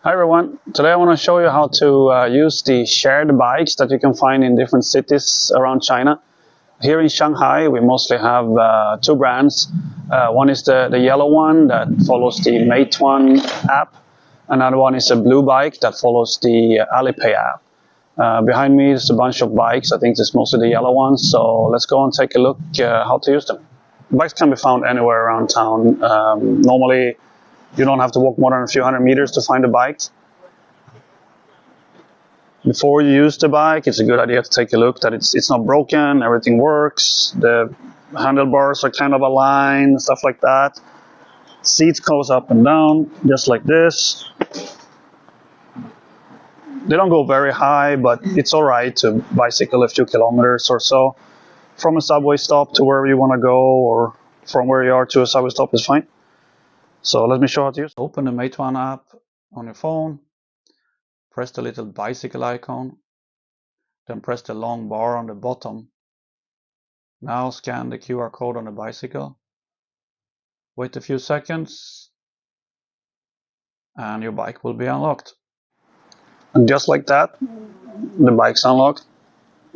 Hi everyone, today I want to show you how to use the shared bikes that you can find in different cities around China. Here in Shanghai we mostly have two brands. One is the yellow one that follows the Meituan app. Another one is a blue bike that follows the Alipay app. Behind me is a bunch of bikes. I think it's mostly the yellow ones, so let's go and take a look how to use them. Bikes can be found anywhere around town. Normally you don't have to walk more than a few hundred meters to find a bike. Before you use the bike, it's a good idea to take a look that it's not broken, everything works, the handlebars are kind of aligned, stuff like that. Seats goes up and down, just like this. They don't go very high, but it's alright to bicycle a few kilometers or so. From a subway stop to wherever you want to go, or from where you are to a subway stop is fine. So let me show how to use it. Open the Meituan app on your phone, press the little bicycle icon, then press the long bar on the bottom. Now scan the QR code on the bicycle. Wait a few seconds and your bike will be unlocked. And just like that, the bike's unlocked.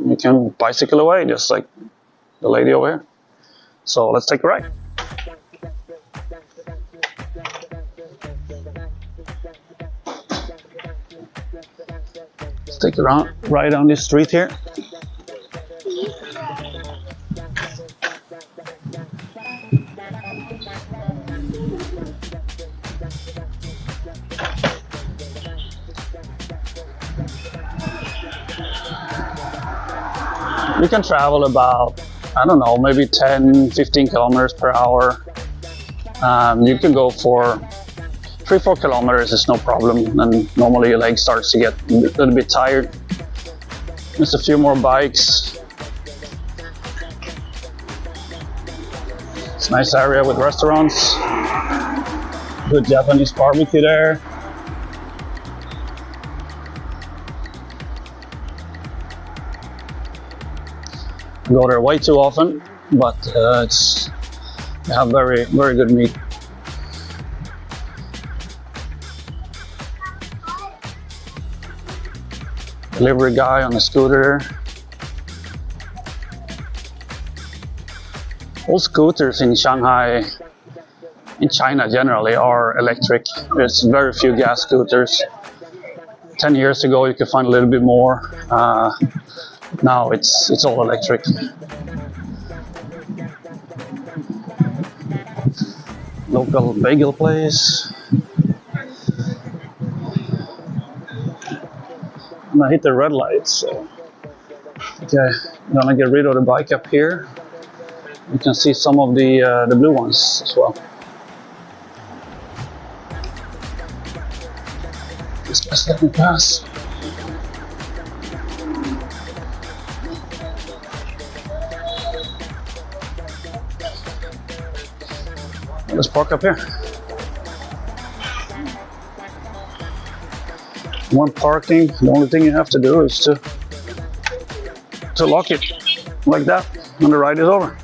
You can bicycle away just like the lady over here. So let's take a ride. Let's take a ride on this street here. You can travel about, I don't know, maybe 10-15 kilometers per hour. You can go for 3-4 kilometers is no problem, and normally your leg starts to get a little bit tired. Just a few more bikes. It's a nice area with restaurants. Good Japanese barbecue there. I go there way too often, but they have very good meat. Delivery guy on a scooter. All scooters in Shanghai, in China generally, are electric. There's very few gas scooters. 10 years ago you could find a little bit more. Now it's all electric. Local bagel place. And I hit the red light, so okay, I'm gonna get rid of the bike up here. You can see some of the blue ones as well. Just let me pass. Let's park up here. One parking, the only thing you have to do is to lock it like that when the ride is over.